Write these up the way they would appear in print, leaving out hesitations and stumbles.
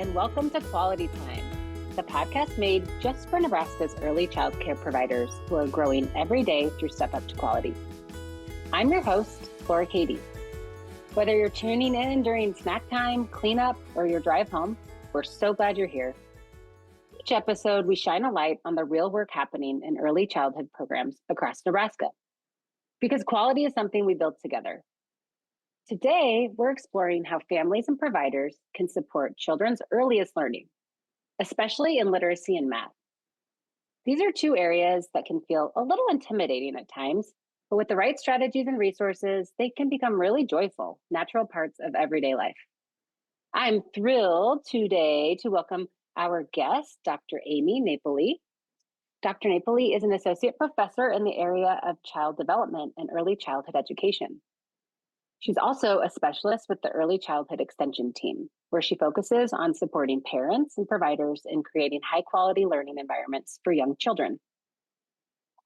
and welcome to Quality Time, the podcast made just for Nebraska's early child care providers who are growing every day through Step Up to Quality. I'm your host, Laura Katie. Whether you're tuning in during snack time, cleanup, or your drive home, we're so glad you're here. Each episode, we shine a light on the real work happening in early childhood programs across Nebraska, because quality is something we build together. Today, we're exploring how families and providers can support children's earliest learning, especially in literacy and math. These are two areas that can feel a little intimidating at times, but with the right strategies and resources, they can become really joyful, natural parts of everyday life. I'm thrilled today to welcome our guest, Dr. Amy Napoli. Dr. Napoli is an associate professor in the area of child development and early childhood education. She's also a specialist with the Early Childhood Extension team, where she focuses on supporting parents and providers in creating high-quality learning environments for young children.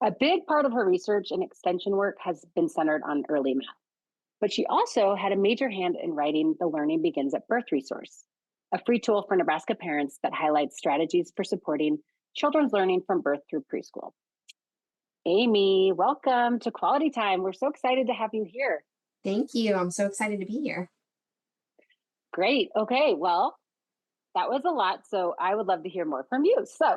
A big part of her research and extension work has been centered on early math, but she also had a major hand in writing the Learning Begins at Birth resource, a free tool for Nebraska parents that highlights strategies for supporting children's learning from birth through preschool. Amy, welcome to Quality Time. We're so excited to have you here. Thank you. I'm so excited to be here. Great. Okay. Well, that was a lot. So I would love to hear more from you. So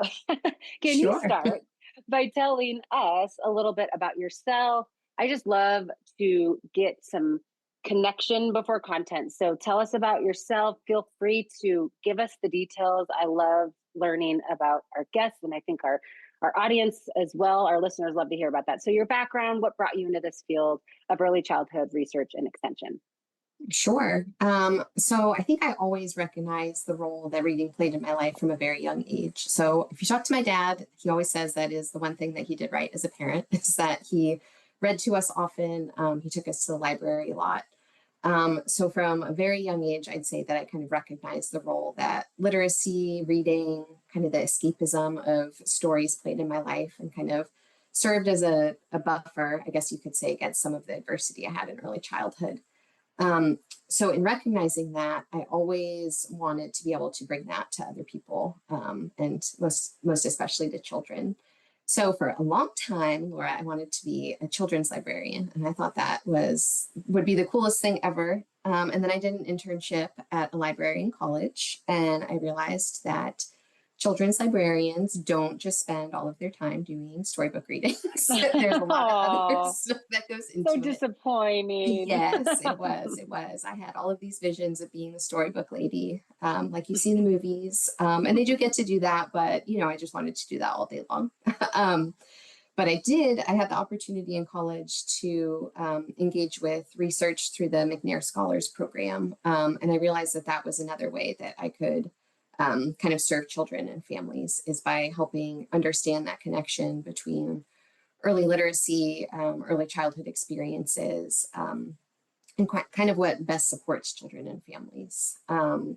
can you start by telling us a little bit about yourself? I just love to get some connection before content. So tell us about yourself. Feel free to give us the details. I love learning about our guests, and I think our audience as well, our listeners love to hear about that. So your background, what brought you into this field of early childhood research and extension? Sure. So I think I always recognized the role that reading played in my life from a very young age. So if you talk to my dad, he always says that is the one thing that he did right as a parent, is that he read to us often. He took us to the library a lot. So from a very young age, I'd say that I kind of recognized the role that literacy, reading, kind of the escapism of stories played in my life, and kind of served as a buffer, I guess you could say, against some of the adversity I had in early childhood. So in recognizing that, I always wanted to be able to bring that to other people, and most especially to children. So for a long time, Laura, I wanted to be a children's librarian, and I thought that would be the coolest thing ever. And then I did an internship at a library in college, and I realized that children's librarians don't just spend all of their time doing storybook readings. There's a lot of other stuff that goes into it. So disappointing. Yes, it was. It was. I had all of these visions of being the storybook lady, like you see in the movies. And they do get to do that, but, I just wanted to do that all day long. But I had the opportunity in college to engage with research through the McNair Scholars Program. And I realized that was another way that I could kind of serve children and families, is by helping understand that connection between early literacy, early childhood experiences, and kind of what best supports children and families.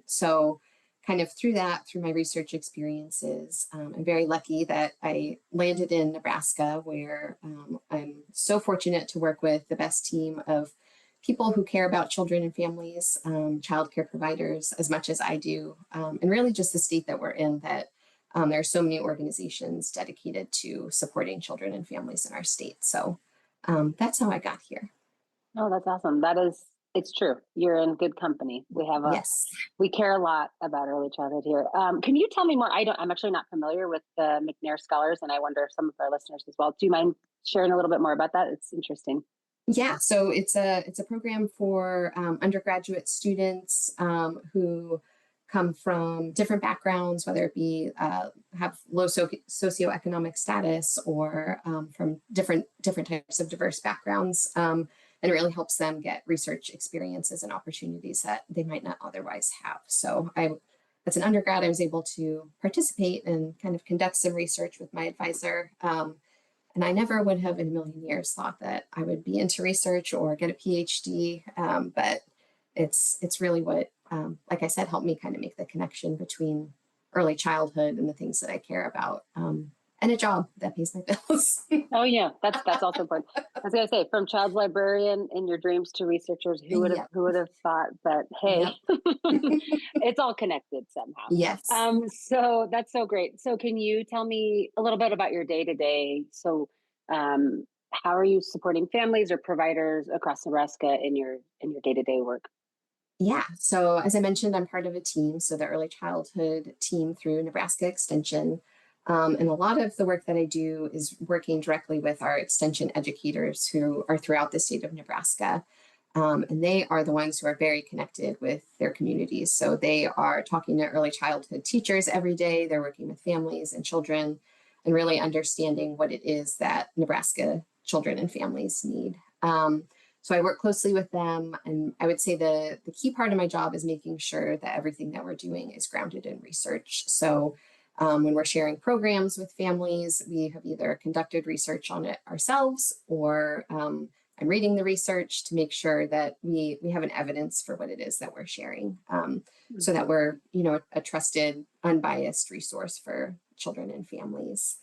So kind of through my research experiences, I'm very lucky that I landed in Nebraska, where I'm so fortunate to work with the best team of people who care about children and families, childcare providers as much as I do, and really just the state that we're in, that there are so many organizations dedicated to supporting children and families in our state. So that's how I got here. Oh, that's awesome. It's true. You're in good company. Yes. We care a lot about early childhood here. Can you tell me more? I'm actually not familiar with the McNair Scholars, and I wonder if some of our listeners as well. Do you mind sharing a little bit more about that? It's interesting. Yeah, so it's a program for undergraduate students who come from different backgrounds, whether it be have low socioeconomic status, or from different types of diverse backgrounds, and it really helps them get research experiences and opportunities that they might not otherwise have. So as an undergrad, I was able to participate and kind of conduct some research with my advisor. And I never would have in a million years thought that I would be into research or get a PhD. But it's really what, like I said, helped me kind of make the connection between early childhood and the things that I care about and a job that pays my bills. Oh yeah, that's also important. I was gonna say, from child librarian in your dreams to researchers, Yep. who would have thought? But hey, Yep. it's all connected somehow. Yes. So that's so great. So can you tell me a little bit about your day to day? So, how are you supporting families or providers across Nebraska in your day to day work? Yeah. So as I mentioned, I'm part of a team. So the early childhood team through Nebraska Extension. And a lot of the work that I do is working directly with our extension educators who are throughout the state of Nebraska. And they are the ones who are very connected with their communities. So they are talking to early childhood teachers every day. They're working with families and children and really understanding what it is that Nebraska children and families need. So I work closely with them, and I would say the key part of my job is making sure that everything that we're doing is grounded in research. So when we're sharing programs with families, we have either conducted research on it ourselves, or I'm reading the research to make sure that we have an evidence for what it is that we're sharing, so that we're a trusted, unbiased resource for children and families.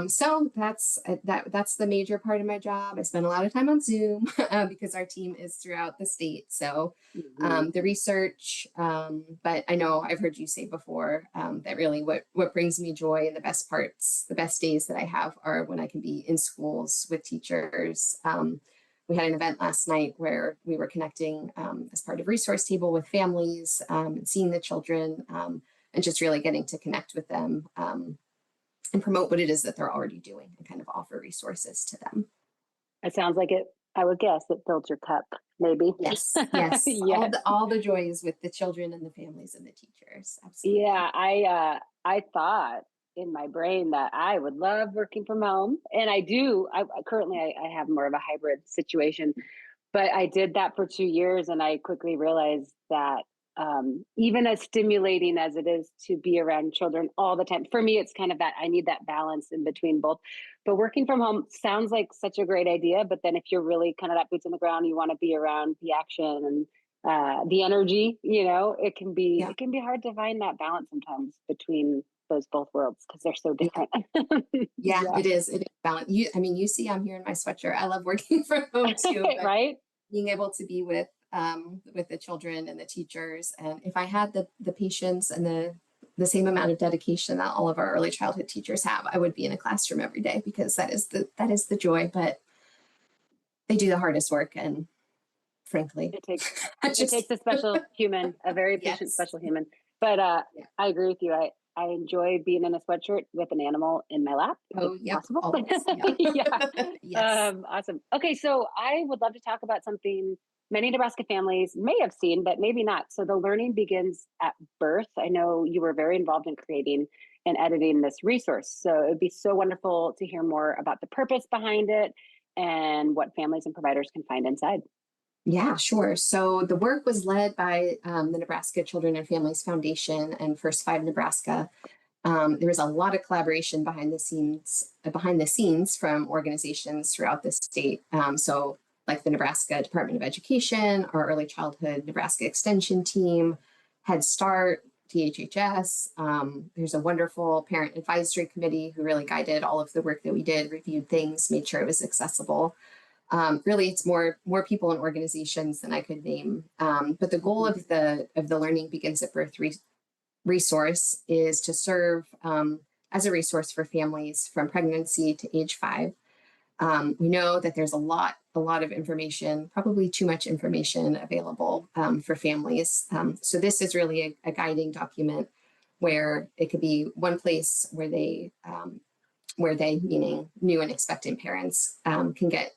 So that's the major part of my job. I spend a lot of time on Zoom because our team is throughout the state. So Mhm. the research, but I know I've heard you say before that really what brings me joy and the best parts, the best days that I have are when I can be in schools with teachers. We had an event last night where we were connecting as part of Resource Table with families and seeing the children and just really getting to connect with them. And promote what it is that they're already doing and kind of offer resources to them. It sounds like it. I would guess it fills your cup, maybe. Yes, yes, Yes. all the joys with the children and the families and the teachers. Absolutely. Yeah, I thought in my brain that I would love working from home, and I do. Currently I have more of a hybrid situation, but I did that for 2 years, and I quickly realized that even as stimulating as it is to be around children all the time, for me, it's kind of that I need that balance in between both. But working from home sounds like such a great idea, but then if you're really kind of that boots on the ground, you want to be around the action and the energy. Yeah. It can be hard to find that balance sometimes between those both worlds because they're so Yeah. different. Yeah, Yeah. it is. It is balance. I mean, you see, I'm here in my sweatshirt. I love working from home too, but Right. being able to be with the children and the teachers, and if I had the patience and the same amount of dedication that all of our early childhood teachers have, I would be in a classroom every day because that is the joy. But they do the hardest work, and frankly, It takes I it just takes a special human, a very patient yes, special human. But yeah. I agree with you. I enjoy being in a sweatshirt with an animal in my lap if Oh, it's yep, possible. always, yeah. Yeah. Yes. Awesome. Okay, so I would love to talk about something many Nebraska families may have seen, but maybe not. So the learning begins at birth. I know you were very involved in creating and editing this resource. So it'd be so wonderful to hear more about the purpose behind it and what families and providers can find inside. Yeah, sure. So the work was led by the Nebraska Children and Families Foundation and First Five Nebraska. There was a lot of collaboration behind the scenes from organizations throughout the state. So, like the Nebraska Department of Education, our Early Childhood Nebraska Extension team, Head Start, DHHS. There's a wonderful parent advisory committee who really guided all of the work that we did, reviewed things, made sure it was accessible. Really, it's more people and organizations than I could name. But the goal Mhm. of the Learning Begins at Birth resource is to serve as a resource for families from pregnancy to age 5. We know that there's a lot of information, probably too much information available for families. So this is really a guiding document where it could be one place where they, meaning new and expectant parents, can get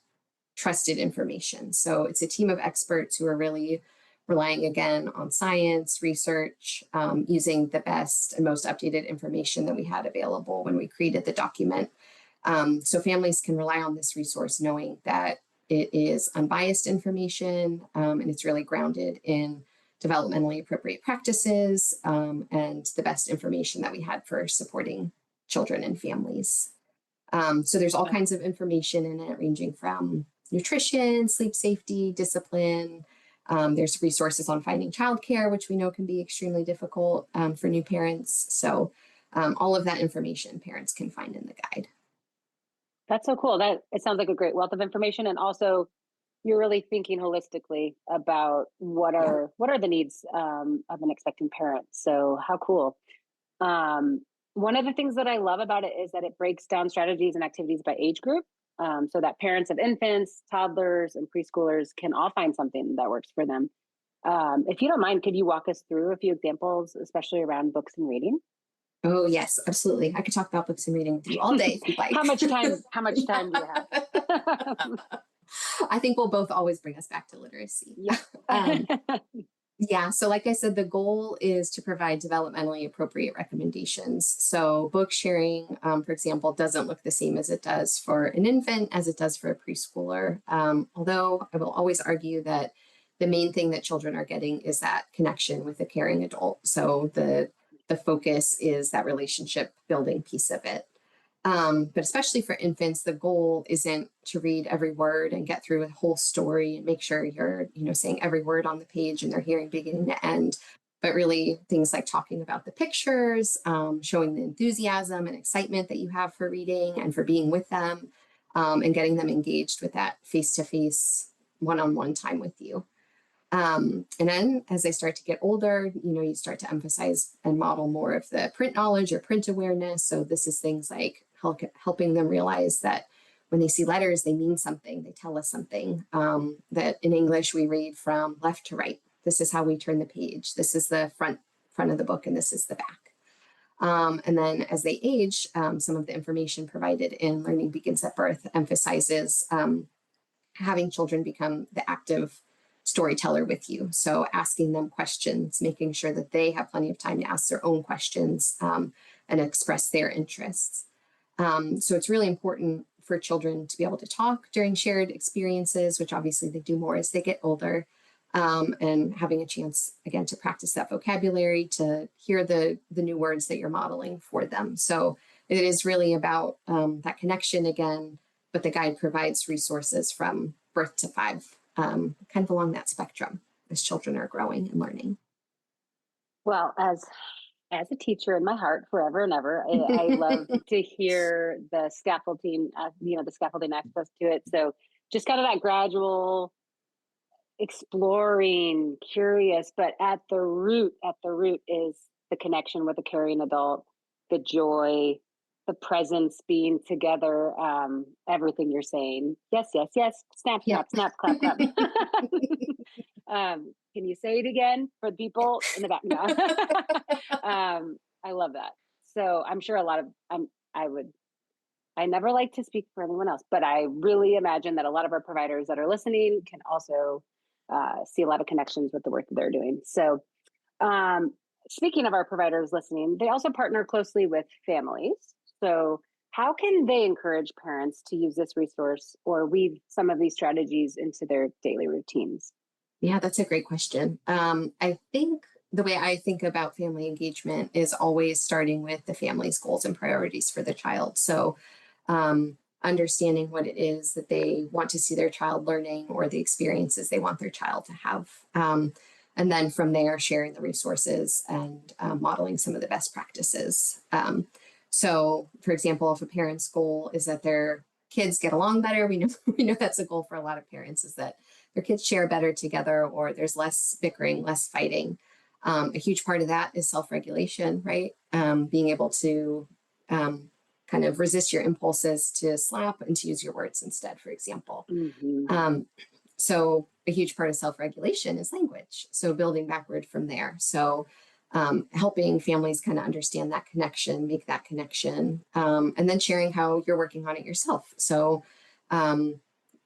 trusted information. So it's a team of experts who are really relying again on science, research, using the best and most updated information that we had available when we created the document. So families can rely on this resource knowing that it is unbiased information and it's really grounded in developmentally appropriate practices and the best information that we had for supporting children and families. So there's all kinds of information in it, ranging from nutrition, sleep safety, discipline. There's resources on finding childcare, which we know can be extremely difficult for new parents. So All of that information parents can find in the guide. That's so cool. That it sounds like a great wealth of information, and also you're really thinking holistically about what Yeah. are the needs of an expecting parent. So how cool. One of the things that I love about it is that it breaks down strategies and activities by age group, so that parents of infants, toddlers, and preschoolers can all find something that works for them. If you don't mind, could you walk us through a few examples, especially around books and reading? Oh, yes, absolutely. I could talk about books and reading with you all day if you'd like. How much time? How much time do you have? I think we'll both always bring us back to literacy. Yeah. um, yeah. So, like I said, the goal is to provide developmentally appropriate recommendations. So, book sharing, for example, doesn't look the same as it does for an infant as it does for a preschooler. Although I will always argue that the main thing that children are getting is that connection with a caring adult. So, the focus is that relationship building piece of it. But especially for infants, the goal isn't to read every word and get through a whole story and make sure you're, saying every word on the page and they're hearing beginning to end. But really, things like talking about the pictures, showing the enthusiasm and excitement that you have for reading and for being with them, and getting them engaged with that face-to-face, one-on-one time with you. And then as they start to get older, you start to emphasize and model more of the print knowledge or print awareness. So this is things like helping them realize that when they see letters, they mean something. They tell us something. That in English, we read from left to right. This is how we turn the page. This is the front of the book, and this is the back. And then as they age, some of the information provided in Learning Begins at Birth emphasizes having children become the active storyteller with you. So asking them questions, making sure that they have plenty of time to ask their own questions, and express their interests. So it's really important for children to be able to talk during shared experiences, which obviously they do more as they get older, and having a chance, again, to practice that vocabulary, to hear the new words that you're modeling for them. So it is really about that connection again, but the guide provides resources from birth to 5, kind of along that spectrum as children are growing and learning. Well, as a teacher in my heart forever and ever, I love to hear the scaffolding, the scaffolding access to it. So just kind of that gradual exploring, curious, but at the root is the connection with a caring adult, the joy, the presence, being together, everything you're saying. Yes, yes, yes. Snap, snap, Yep. snap, clap, clap. Can you say it again for the people in the back? No. I love that. So I'm sure I never like to speak for anyone else, but I really imagine that a lot of our providers that are listening can also see a lot of connections with the work that they're doing. So speaking of our providers listening, they also partner closely with families. So how can they encourage parents to use this resource or weave some of these strategies into their daily routines? Yeah, that's a great question. I think the way I think about family engagement is always starting with the family's goals and priorities for the child. So, understanding what it is that they want to see their child learning or the experiences they want their child to have. And then from there, sharing the resources and modeling some of the best practices. So, for example, if a parent's goal is that their kids get along better, we know that's a goal for a lot of parents, is that their kids share better together, or there's less bickering, less fighting. A huge part of that is self-regulation, right? Being able to kind of resist your impulses to slap and to use your words instead, for example. Mm-hmm. So a huge part of self-regulation is language. So building backward from there. So helping families kind of understand that connection, make that connection, and then sharing how you're working on it yourself. So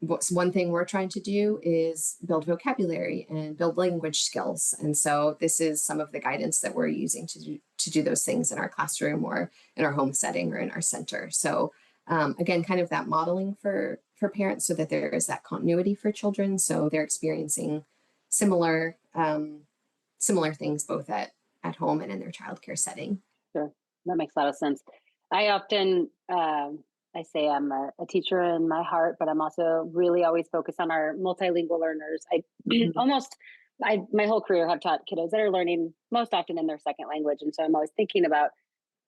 what's one thing we're trying to do is build vocabulary and build language skills. And so this is some of the guidance that we're using to do those things in our classroom or in our home setting or in our center. So again, kind of that modeling for parents so that there is that continuity for children. So they're experiencing similar things both at home and in their childcare setting. Sure. That makes a lot of sense. I often, I say I'm a teacher in my heart, but I'm also really always focused on our multilingual learners. My whole career have taught kiddos that are learning most often in their second language. And so I'm always thinking about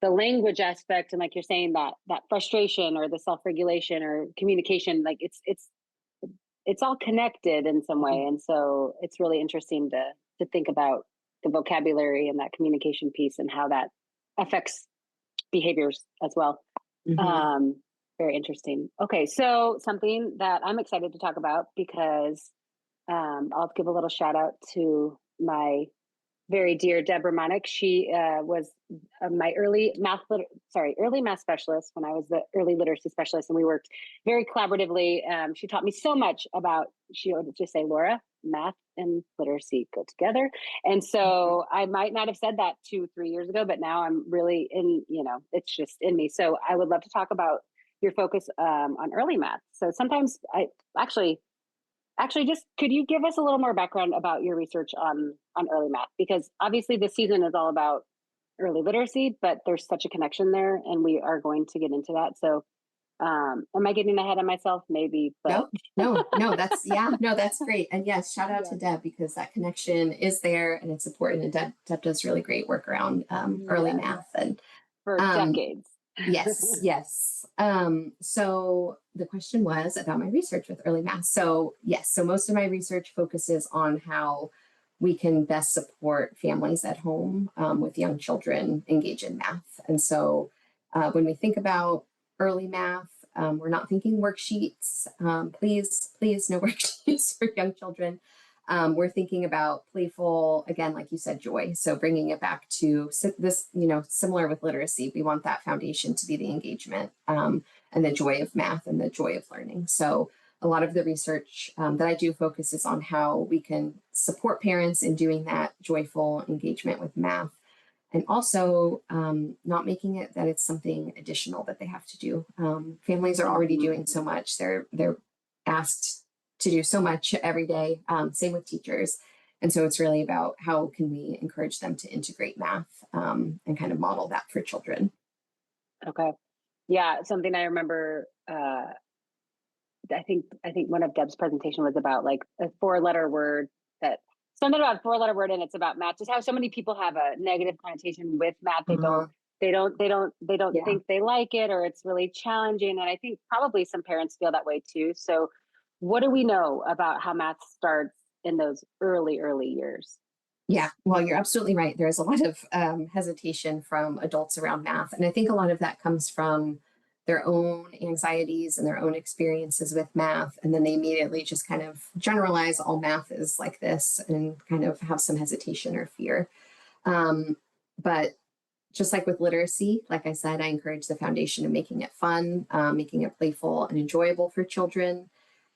the language aspect, and like you're saying, that frustration or the self-regulation or communication, like it's all connected in some way. And so it's really interesting to think about the vocabulary and that communication piece and how that affects behaviors as well. Very interesting. Okay, so something that I'm excited to talk about, because I'll give a little shout out to my very dear Deborah Monick. She was my early math specialist when I was the early literacy specialist, and we worked very collaboratively. She taught me so much about, she would just say, Laura, math and literacy go together. And so I might not have said that 2-3 years ago, but now I'm really it's just in me. So I would love to talk about your focus on early math. So sometimes Actually, just could you give us a little more background about your research on early math? Because obviously this season is all about early literacy, but there's such a connection there, and we are going to get into that. So am I getting ahead of myself? Maybe, but no, that's great. And yes, shout out to Deb, because that connection is there and it's important. And Deb does really great work around early math and for decades. Yes. So the question was about my research with early math. So yes, so most of my research focuses on how we can best support families at home with young children engage in math. And so when we think about early math, we're not thinking worksheets. Please, no worksheets for young children. We're thinking about playful, again, like you said, joy. So bringing it back to this, similar with literacy, we want that foundation to be the engagement and the joy of math and the joy of learning. So a lot of the research that I do focuses on how we can support parents in doing that joyful engagement with math, and also not making it that it's something additional that they have to do. Families are already doing so much. They're asked to do so much every day. Same with teachers. And so it's really about how can we encourage them to integrate math and kind of model that for children. Okay. Yeah. Something I remember, I think one of Deb's presentation was about like a 4-letter word, something about a 4-letter word, and it's about math. Just how so many people have a negative connotation with math. They don't think they like it, or it's really challenging. And I think probably some parents feel that way too. So what do we know about how math starts in those early years? Yeah, well, you're absolutely right. There's a lot of hesitation from adults around math. And I think a lot of that comes from their own anxieties and their own experiences with math. And then they immediately just kind of generalize all math is like this and kind of have some hesitation or fear. But just like with literacy, like I said, I encourage the foundation of making it fun, making it playful and enjoyable for children.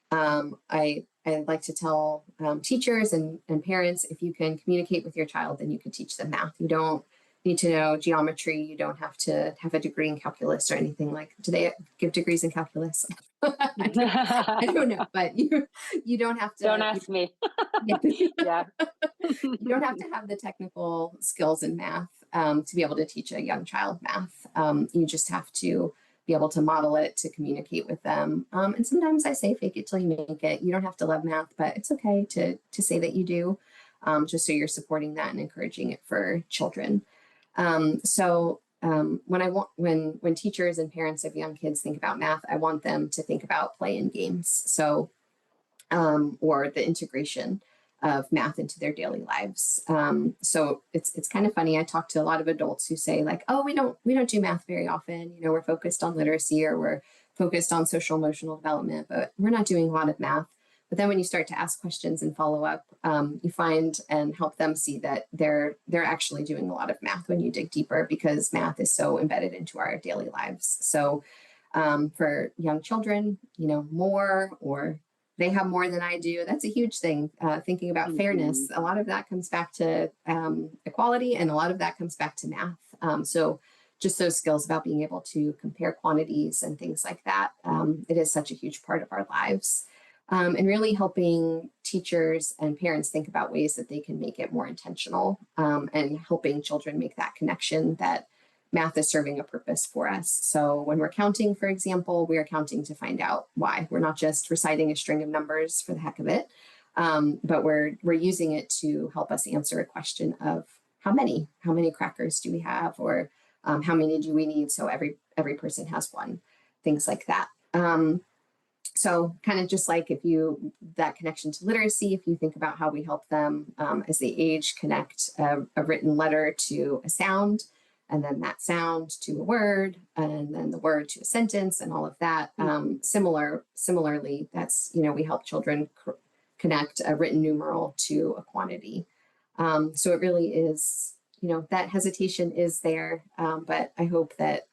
I like to tell teachers and parents, if you can communicate with your child, then you can teach them math. You don't need to know geometry. You don't have to have a degree in calculus or anything. Like, do they give degrees in calculus? I don't know, but you don't have to. Don't ask me. Yeah. You don't have to have the technical skills in math to be able to teach a young child math. You just have to be able to model it, to communicate with them. And sometimes I say fake it till you make it. You don't have to love math, but it's okay to say that you do, just so you're supporting that and encouraging it for children. When teachers and parents of young kids think about math, I want them to think about play and games. So, or the integration of math into their daily lives. So it's kind of funny. I talk to a lot of adults who say like, oh, we don't do math very often. We're focused on literacy, or we're focused on social emotional development, but we're not doing a lot of math. But then when you start to ask questions and follow up, you find and help them see that they're actually doing a lot of math when you dig deeper, because math is so embedded into our daily lives. So for young children, more, or they have more than I do. That's a huge thing. Thinking about fairness, a lot of that comes back to equality, and a lot of that comes back to math. So just those skills about being able to compare quantities and things like that. It is such a huge part of our lives. And really helping teachers and parents think about ways that they can make it more intentional, and helping children make that connection that math is serving a purpose for us. So when we're counting, for example, we are counting to find out why. We're not just reciting a string of numbers for the heck of it, but we're using it to help us answer a question of how many crackers do we have, or How many do we need? So every person has one, things like that. So kind of just like that connection to literacy, if you think about how we help them as they age, connect a written letter to a sound, and then that sound to a word, and then the word to a sentence, and all of that. Similarly, that's, we help children connect a written numeral to a quantity. So it really is, that hesitation is there, but I hope that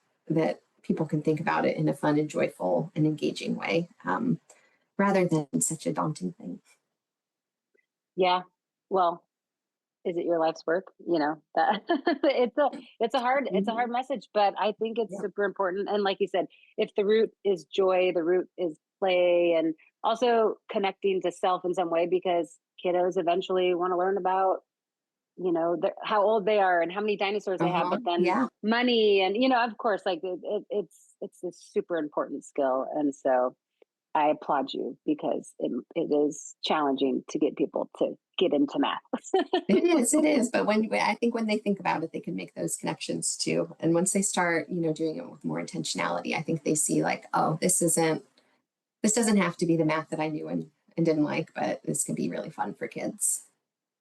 people can think about it in a fun and joyful and engaging way, rather than such a daunting thing. Yeah. Well, is it your life's work? That it's a hard message, but I think it's super important. And like you said, if the root is joy, the root is play, and also connecting to self in some way, because kiddos eventually want to learn about, how old they are and how many dinosaurs they have, but then money and, of course, like it's a super important skill. And so I applaud you, because it is challenging to get people to get into math. It is. But I think when they think about it, they can make those connections too. And once they start, doing it with more intentionality, I think they see like, oh, this doesn't have to be the math that I knew and didn't like, but this can be really fun for kids.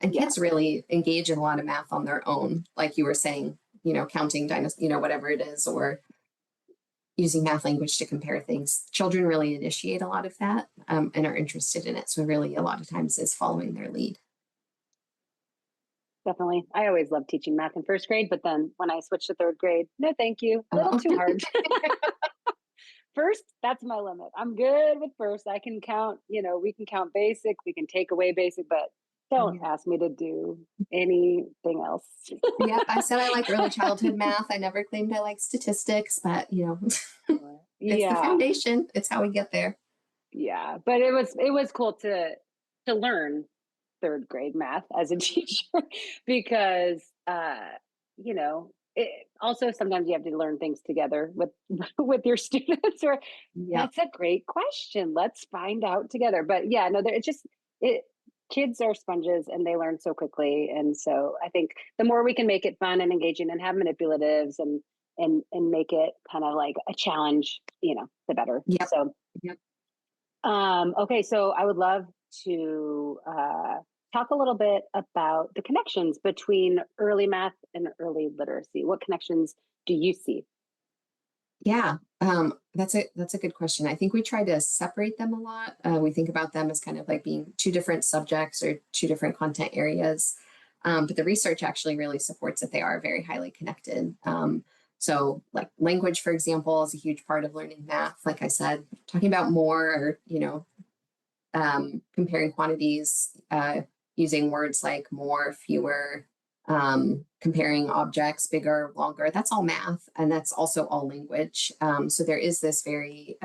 And kids really engage in a lot of math on their own. Like you were saying, counting dinosaurs, whatever it is, or using math language to compare things. Children really initiate a lot of that and are interested in it. So really a lot of times is following their lead. Definitely. I always loved teaching math in first grade, but then when I switched to third grade, no, thank you. A little too hard. First, that's my limit. I'm good with first. I can count, we can count basic, we can take away basic, but don't ask me to do anything else. I said I like early childhood math. I never claimed I like statistics, but it's the foundation. It's how we get there. Yeah, but it was cool to learn third grade math as a teacher, because also sometimes you have to learn things together with your students, or that's a great question, let's find out together. But kids are sponges and they learn so quickly. And so I think the more we can make it fun and engaging and have manipulatives and make it kind of like a challenge, the better. Okay, so I would love to talk a little bit about the connections between early math and early literacy. What connections do you see? Yeah, that's a good question. I think we try to separate them a lot. We think about them as kind of like being two different subjects or two different content areas. But the research actually really supports that they are very highly connected. So like language, for example, is a huge part of learning math. Like I said, talking about more, or, comparing quantities, using words like more, fewer, comparing objects, bigger, longer, that's all math. And that's also all language. So there is this very,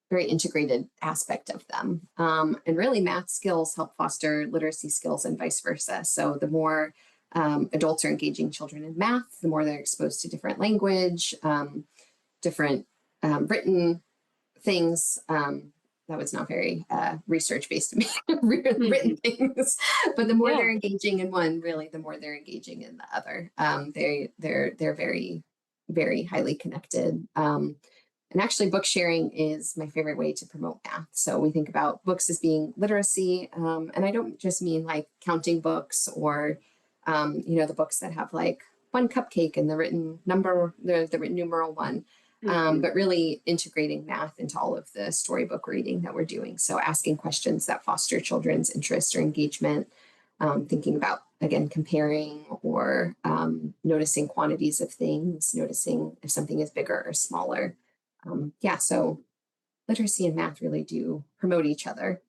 very integrated aspect of them. And really math skills help foster literacy skills and vice versa. So the more adults are engaging children in math, the more they're exposed to different language, different written things. That was not very research-based to me, written things. But the more they're engaging in one, really, the more they're engaging in the other. They're very, very highly connected. And actually, book sharing is my favorite way to promote math. So we think about books as being literacy, and I don't just mean like counting books or the books that have like one cupcake and the written number, the written numeral one. But really integrating math into all of the storybook reading that we're doing. So asking questions that foster children's interest or engagement, thinking about, again, comparing or noticing quantities of things, noticing if something is bigger or smaller. So literacy and math really do promote each other.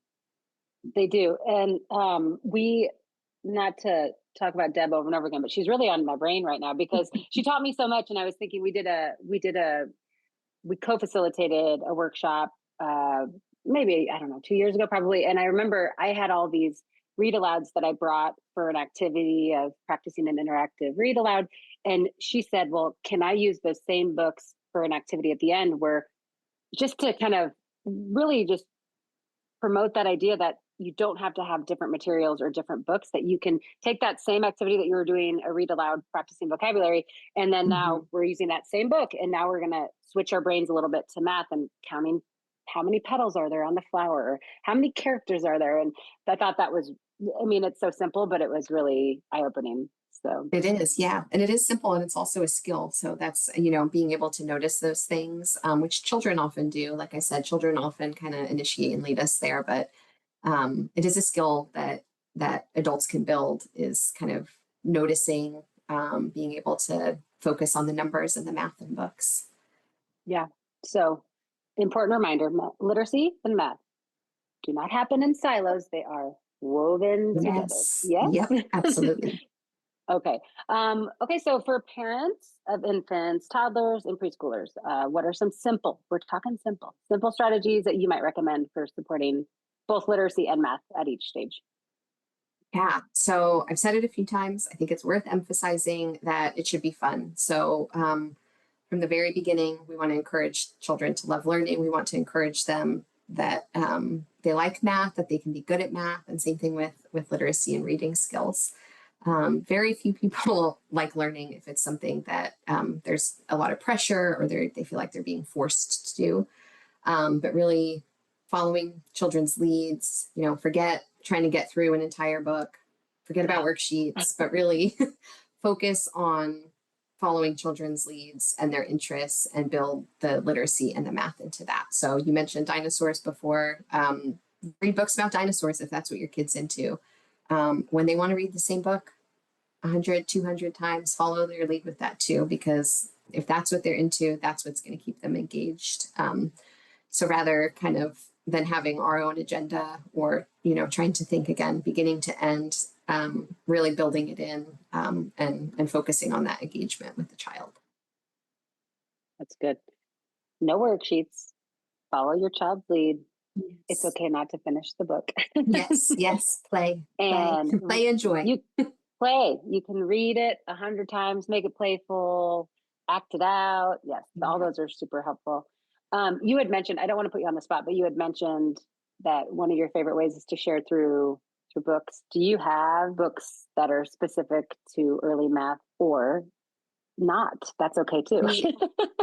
They do. And not to talk about Deb over and over again, but she's really on my brain right now because she taught me so much. And I was thinking we co-facilitated a workshop, maybe, I don't know, 2 years ago, probably. And I remember I had all these read alouds that I brought for an activity of practicing an interactive read aloud. And she said, well, can I use those same books for an activity at the end, where just to kind of really just promote that idea that you don't have to have different materials or different books, that you can take that same activity that you were doing, a read aloud, practicing vocabulary. And then now we're using that same book, and now we're going to switch our brains a little bit to math and counting how many petals are there on the flower, or how many characters are there. And I thought that was, I mean, it's so simple, but it was really eye-opening. So It is, yeah. And it is simple, and it's also a skill. So that's, being able to notice those things, which children often do. Like I said, children often kind of initiate and lead us there, but it is a skill that adults can build, is kind of noticing, being able to focus on the numbers and the math in books. yeah. So important reminder, literacy and math do not happen in silos. They are woven together. Yes. Yep, absolutely. Okay. Okay. So for parents of infants, toddlers, and preschoolers, what are some we're talking simple strategies that you might recommend for supporting both literacy and math at each stage? Yeah. So I've said it a few times. I think it's worth emphasizing that it should be fun. So from the very beginning, we want to encourage children to love learning. We want to encourage them that they like math, that they can be good at math, and same thing with literacy and reading skills. Very few people like learning if it's something that there's a lot of pressure, or they feel like they're being forced to do. But really following children's leads, forget trying to get through an entire book, forget about worksheets, but really focus on following children's leads and their interests, and build the literacy and the math into that. So you mentioned dinosaurs before. Read books about dinosaurs if that's what your kid's into. When they want to read the same book 100, 200 times, follow their lead with that too, because if that's what they're into, that's what's going to keep them engaged. So rather kind of than having our own agenda, or, trying to think again, beginning to end, really building it in, and focusing on that engagement with the child. That's good. No worksheets. Follow your child's lead. Yes. It's okay not to finish the book. Yes. Play. And play and joy. You can read it 100 times, make it playful, act it out. Yes, all those are super helpful. You had mentioned, I don't want to put you on the spot, but you had mentioned that one of your favorite ways is to share through books. Do you have books that are specific to early math, or not? That's okay too.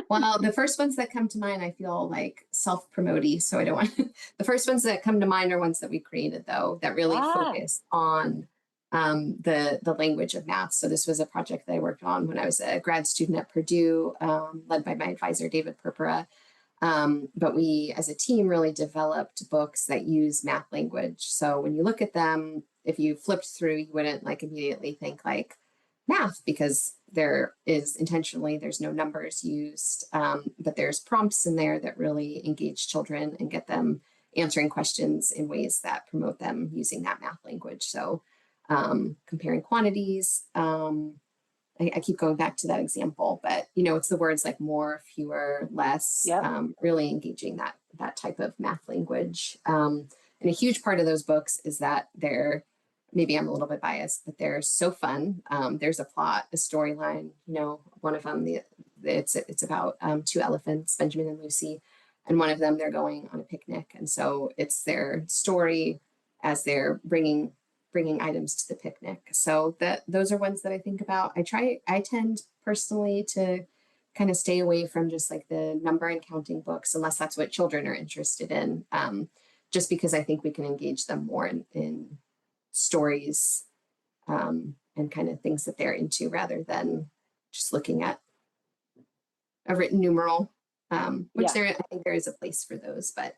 Well, the first ones that come to mind, I feel like self-promoting, so I don't want the first ones that come to mind are ones that we created, though, that really focus on the language of math. So this was a project that I worked on when I was a grad student at Purdue, led by my advisor, David Purpura. But we, as a team, really developed books that use math language. So when you look at them, if you flipped through, you wouldn't immediately think math, because there's no numbers used, but there's prompts in there that really engage children and get them answering questions in ways that promote them using that math language. So comparing quantities, I keep going back to that example, but it's the words like more, fewer, less, really engaging that type of math language. And a huge part of those books is that maybe I'm a little bit biased, but they're so fun. There's a plot, a storyline. One of them, it's about two elephants, Benjamin and Lucy, and one of them, they're going on a picnic, and so it's their story as they're bringing items to the picnic. So those are ones that I think about. I tend personally to kind of stay away from just the number and counting books, unless that's what children are interested in, just because I think we can engage them more in stories, and kind of things that they're into, rather than just looking at a written numeral, which I think there is a place for those, but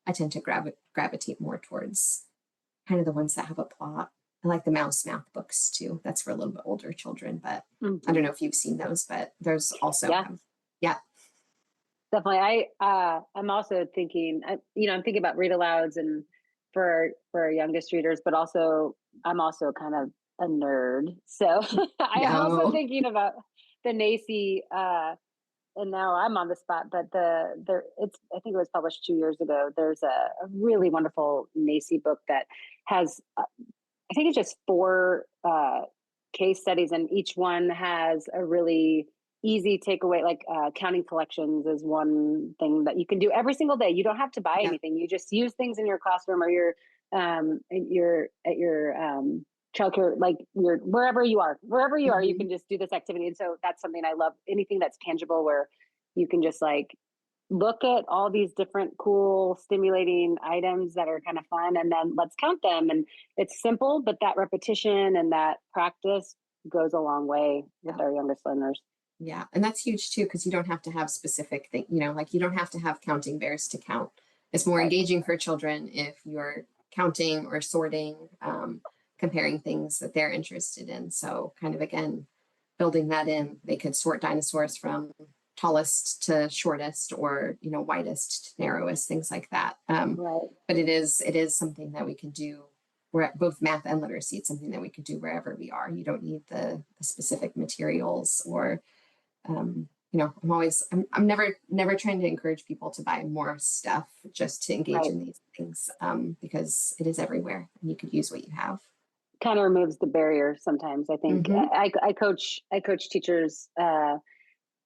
I tend to gravitate more towards kind of the ones that have a plot. I like the mouse math books too. That's for a little bit older children, but I don't know if you've seen those, but there's also, definitely. I'm also thinking, I'm thinking about read alouds and for our youngest readers, but also I'm also kind of a nerd. So I'm also thinking about the NACI, and now I'm on the spot, but I think it was published 2 years ago. There's a really wonderful NACI book that has, I think it's just 4 case studies, and each one has a really easy takeaway, counting collections is one thing that you can do every single day. You don't have to buy anything. You just use things in your classroom or your at your childcare, like your wherever you are, you can just do this activity. And so that's something I love. Anything that's tangible, where you can just like look at all these different cool stimulating items that are kind of fun, and then let's count them. And it's simple, but that repetition and that practice goes a long way with our youngest learners. Yeah. And that's huge too, because you don't have to have specific things, you know, like you don't have to have counting bears to count. It's more engaging for children if you're counting or sorting, comparing things that they're interested in. So kind of, again, building that in. They could sort dinosaurs from tallest to shortest, or, you know, widest to narrowest, things like that. But it is something that we can do. We're at both math and literacy. It's something that we could do wherever we are. You don't need the specific materials, or you know, I'm never trying to encourage people to buy more stuff just to engage in these things, because it is everywhere and you could use what you have. Kind of removes the barrier sometimes. I think I coach teachers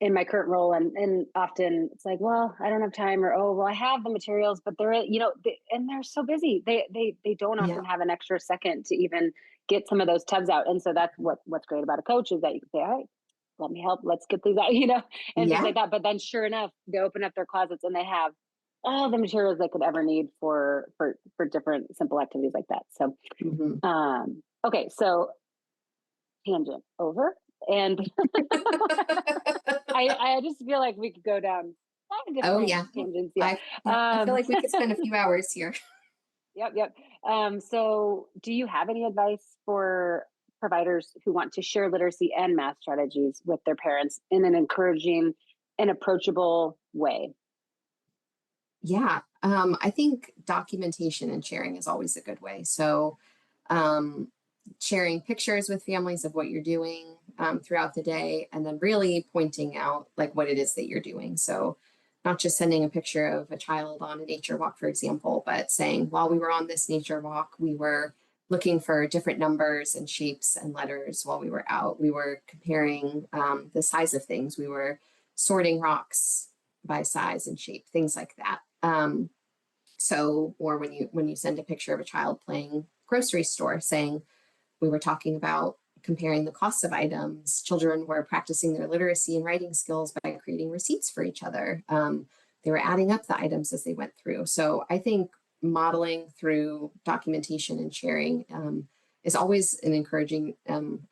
in my current role, and often it's like, well, I don't have time, or, oh, well, I have the materials, but they're, you know, and they're so busy. They don't often have an extra second to even get some of those tubs out. And so that's what's great about a coach, is that you can say, all right, let me help. Let's get these out, you know, and things like that. But then sure enough, they open up their closets and they have all the materials they could ever need for different simple activities like that. So, okay. So tangent over. And I just feel like we could go down tangents. Yeah. I feel like we could spend a few hours here. Yep. So do you have any advice for providers who want to share literacy and math strategies with their parents in an encouraging and approachable way? Yeah. I think documentation and sharing is always a good way. So sharing pictures with families of what you're doing throughout the day, and then really pointing out like what it is that you're doing. So not just sending a picture of a child on a nature walk, for example, but saying, while we were on this nature walk, we were looking for different numbers and shapes and letters while we were out. We were comparing the size of things. We were sorting rocks by size and shape, things like that. Or when you send a picture of a child playing grocery store, saying, we were talking about comparing the costs of items. Children were practicing their literacy and writing skills by creating receipts for each other. They were adding up the items as they went through. So I think modeling through documentation and sharing is always an encouraging,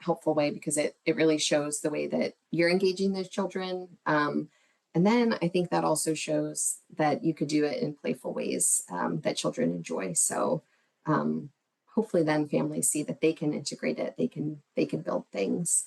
helpful way, because it really shows the way that you're engaging those children. And then I think that also shows that you could do it in playful ways that children enjoy. So hopefully then families see that they can integrate it, they can build things.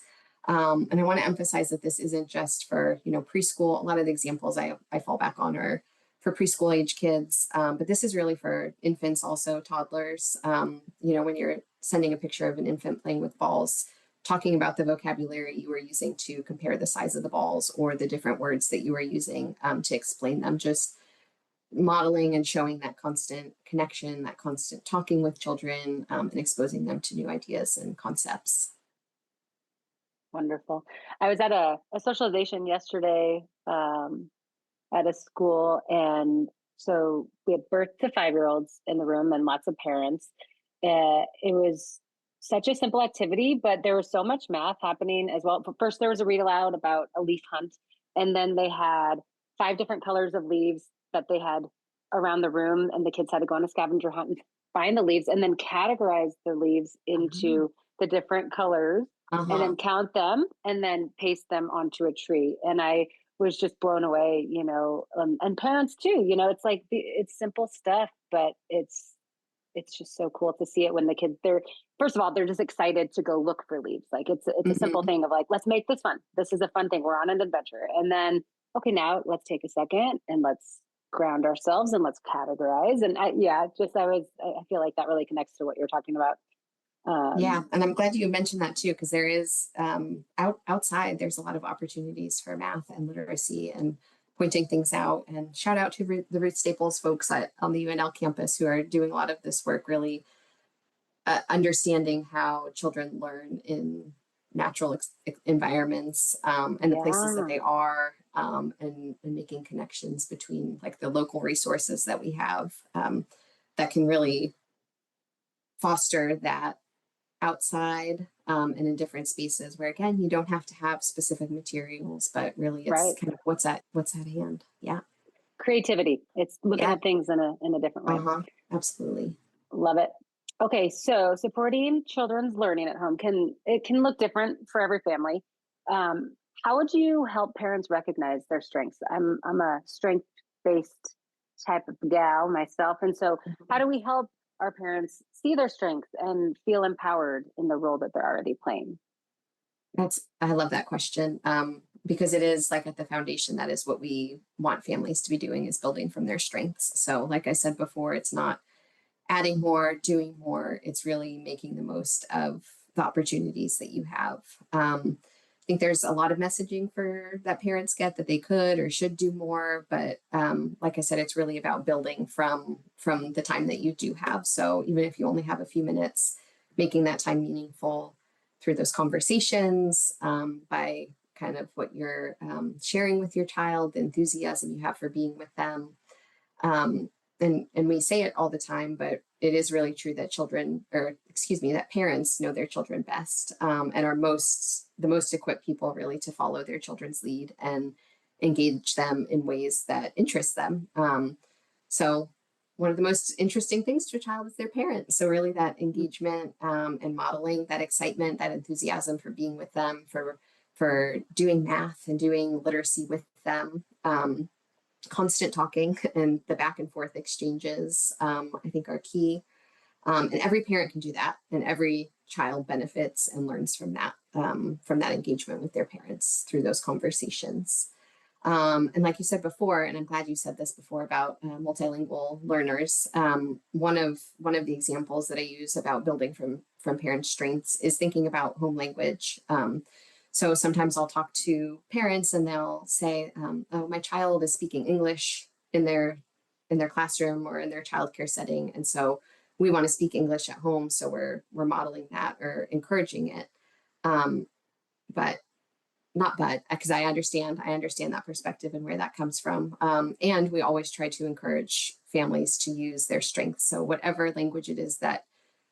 And I want to emphasize that this isn't just for, you know, preschool. A lot of the examples I fall back on are for preschool age kids, but this is really for infants, also toddlers. You know, when you're sending a picture of an infant playing with balls, talking about the vocabulary you were using to compare the size of the balls, or the different words that you were using to explain them, just modeling and showing that constant connection, that constant talking with children, and exposing them to new ideas and concepts. Wonderful. I was at a socialization yesterday at a school, and so we had birth to 5-year-olds in the room and lots of parents. It was such a simple activity, but there was so much math happening as well. First, there was a read aloud about a leaf hunt, and then they had 5 different colors of leaves that they had around the room, and the kids had to go on a scavenger hunt and find the leaves, and then categorize the leaves into the different colors, and then count them, and then paste them onto a tree. And I was just blown away, you know, and parents too. You know, it's like it's simple stuff, but it's just so cool to see it when the kids, first of all, they're just excited to go look for leaves. Like it's a simple thing of like, let's make this fun. This is a fun thing. We're on an adventure. And then, okay, now let's take a second and let's ground ourselves and let's categorize. And I feel like that really connects to what you're talking about. Yeah. And I'm glad you mentioned that too, because there is outside, there's a lot of opportunities for math and literacy and pointing things out. And shout out to the Ruth Staples folks on the UNL campus who are doing a lot of this work, really understanding how children learn in natural environments and the places that they are, and making connections between like the local resources that we have that can really foster that outside and in different spaces where, again, you don't have to have specific materials, but really it's Right. kind of what's at hand. Yeah. Creativity. It's looking Yeah. at things in a different way. Absolutely. Love it. Okay, so supporting children's learning at home can look different for every family. Um, how would you help parents recognize their strengths? I'm a strength based type of gal myself, and so how Mhm. do we help our parents see their strengths and feel empowered in the role that they're already playing? I love that question, because it is like at the foundation, that is what we want families to be doing, is building from their strengths. So like I said before, it's not adding more, doing more. It's really making the most of the opportunities that you have. I think there's a lot of messaging for that parents get that they could or should do more, but like I said, it's really about building from the time that you do have. So even if you only have a few minutes, making that time meaningful through those conversations, by kind of what you're sharing with your child, the enthusiasm you have for being with them. Um, and we say it all the time, but it is really true that that parents know their children best, and are the most equipped people really to follow their children's lead and engage them in ways that interest them. So one of the most interesting things to a child is their parents. So really that engagement, and modeling that excitement, that enthusiasm for being with them, for doing math and doing literacy with them. Constant talking and the back and forth exchanges, I think, are key. And every parent can do that, and every child benefits and learns from that engagement with their parents through those conversations. And like you said before, and I'm glad you said this before about multilingual learners. One of the examples that I use about building from parents' strengths is thinking about home language. So sometimes I'll talk to parents and they'll say, "Oh, my child is speaking English in their classroom or in their childcare setting, and so we want to speak English at home. So we're modeling that or encouraging it." Um, but not but because I understand that perspective and where that comes from. And we always try to encourage families to use their strengths. So whatever language it is that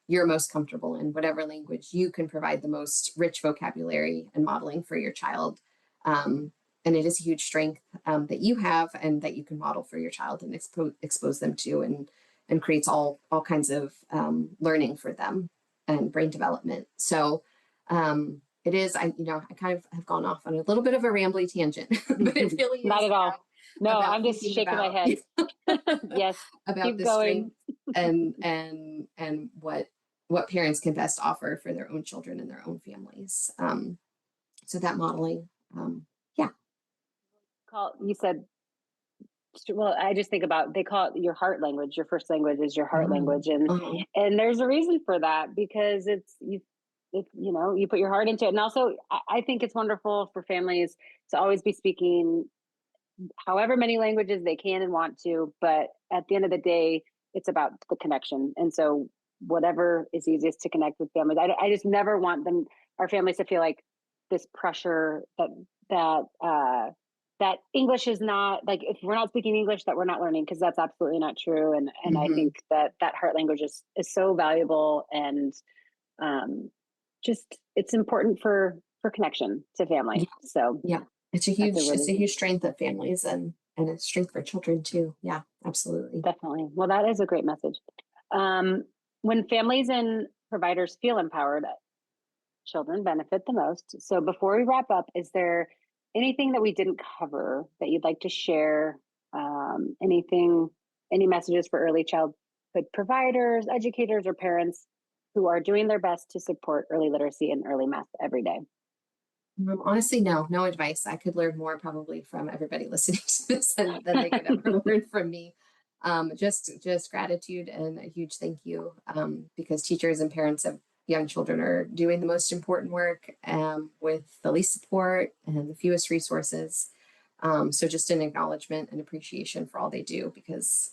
you're most comfortable in, whatever language you can provide the most rich vocabulary and modeling for your child. And it is a huge strength, that you have and that you can model for your child and expose them to, and creates all kinds of learning for them and brain development. So it is, I kind of have gone off on a little bit of a rambly tangent, but it really Not is at all. No, about I'm just thinking shaking my about head. Yes, about keep the going. strength and what parents can best offer for their own children and their own families. So that modeling, yeah. You said, well, I just think about, they call it your heart language. Your first language is your heart Um, language, and um, there's a reason for that, because you put your heart into it. And also, I think it's wonderful for families to always be speaking however many languages they can and want to, but at the end of the day, it's about the connection. And so whatever is easiest to connect with families, I just never want our families to feel like this pressure that English is not, like, if we're not speaking English, that we're not learning, because that's absolutely not true. And I mhm. think that heart language is so valuable, and just it's important for connection to family. Yeah, So yeah. that's a It's really a huge strength of families, and it's strength for children too. Yeah, absolutely. definitely. Well, that is a great message. Um, when families and providers feel empowered, children benefit the most. So before we wrap up, is there anything that we didn't cover that you'd like to share? Any messages for early childhood providers, educators, or parents who are doing their best to support early literacy and early math every day? Honestly, no advice. I could learn more probably from everybody listening to this than they could ever learn from me. Just gratitude and a huge thank you, because teachers and parents of young children are doing the most important work, with the least support and the fewest resources. So just an acknowledgement and appreciation for all they do, because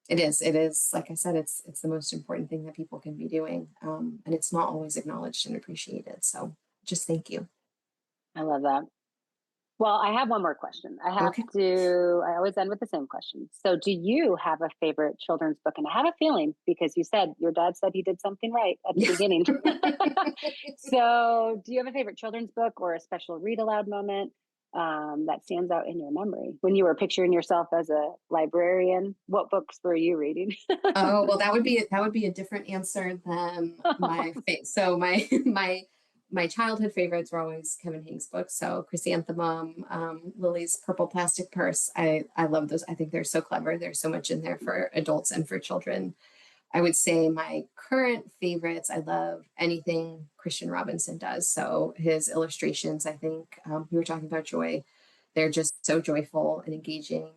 it is like I said, it's the most important thing that people can be doing, and it's not always acknowledged and appreciated. So just thank you. I love that. Well, I have one more question. Okay. I always end with the same question. So, do you have a favorite children's book? And I have a feeling because your dad said he did something right at the beginning. So, do you have a favorite children's book or a special read aloud moment that stands out in your memory? When you were picturing yourself as a librarian, what books were you reading? Oh, well, that would be a different answer than so my childhood favorites were always Kevin Hank's books. So Chrysanthemum, Lily's Purple Plastic Purse. I love those. I think they're so clever. There's so much in there for adults and for children. I would say my current favorites, I love anything Christian Robinson does. So his illustrations, I think, we were talking about joy. They're just so joyful and engaging.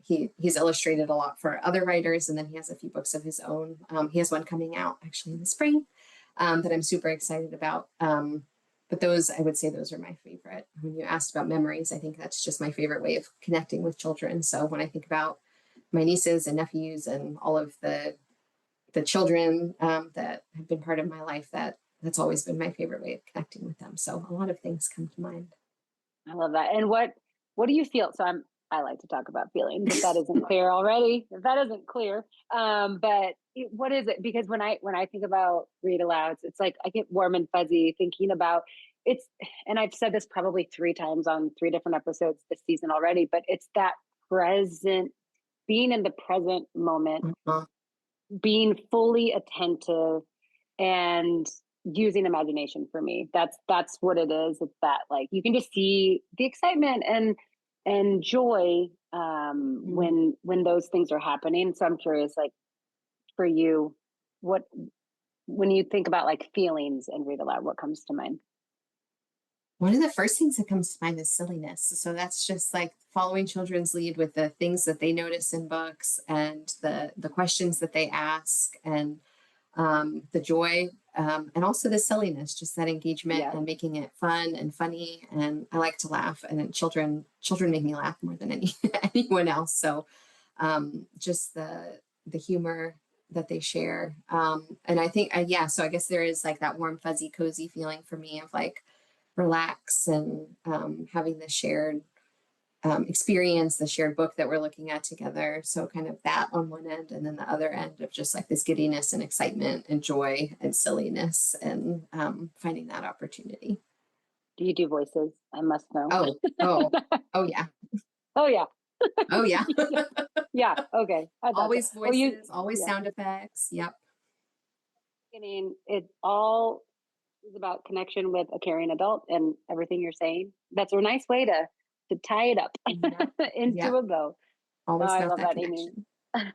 He's illustrated a lot for other writers, and then he has a few books of his own. He has one coming out actually in the spring that I'm super excited about. But those, I would say those are my favorite. When you asked about memories, I think that's just my favorite way of connecting with children. So when I think about my nieces and nephews and all of the children that have been part of my life, that's always been my favorite way of connecting with them. So a lot of things come to mind. I love that. And what do you feel? I like to talk about feelings if that isn't clear already. If that isn't clear, what is it? Because when I think about read alouds, it's like I get warm and fuzzy thinking about it's. And I've said this probably 3 times on 3 different episodes this season already, but it's that present, being in the present moment, Uh-huh. being fully attentive, and using imagination for me. That's what it is. It's that, like, you can just see the excitement and joy when those things are happening. So I'm curious, like, for you, what when you think about like feelings and read aloud, what comes to mind? One of the first things that comes to mind is silliness. So that's just like following children's lead with the things that they notice in books and the questions that they ask and the joy and also the silliness, just that engagement Yeah. and making it fun and funny. And I like to laugh, and then children make me laugh more than anyone else. So just the humor that they share. And I think, yeah, so I guess there is like that warm, fuzzy, cozy feeling for me of like relax and having the shared experience, the shared book that we're looking at together. So kind of that on one end, and then the other end of just like this giddiness and excitement and joy and silliness and finding that opportunity. Do you do voices? I must know. Oh, oh, oh yeah. Oh yeah. Oh yeah. Yeah. Okay. I thought so. Always Well, voices, always yeah. sound effects. Yep. Beginning, it all is about connection with a caring adult and everything you're saying. That's a nice way to tie it up Yep. into Yep. a bow. Oh, Always I felt love that that, Amy. connection.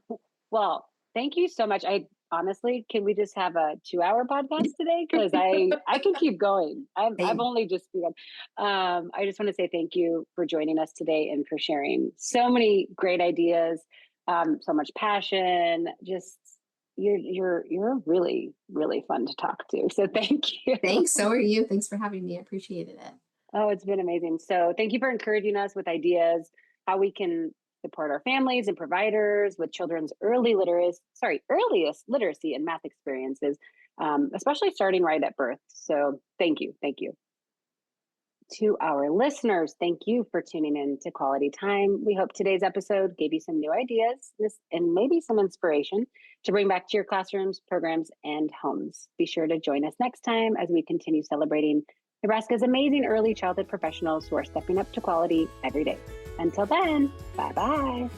Well, thank you so much. I honestly, can we just have a 2-hour podcast today? Because I can keep going. I've Same. only just begun. I just want to say thank you for joining us today and for sharing so many great ideas, so much passion. Just you're really really fun to talk to. So thank you. Thanks. So are you. Thanks for having me. I appreciated it. Oh, it's been amazing. So thank you for encouraging us with ideas, how we can support our families and providers with children's earliest literacy and math experiences, especially starting right at birth. So thank you. Thank you. To our listeners, thank you for tuning in to Quality Time. We hope today's episode gave you some new ideas and maybe some inspiration to bring back to your classrooms, programs, and homes. Be sure to join us next time as we continue celebrating Nebraska's amazing early childhood professionals who are stepping up to quality every day. Until then, bye-bye.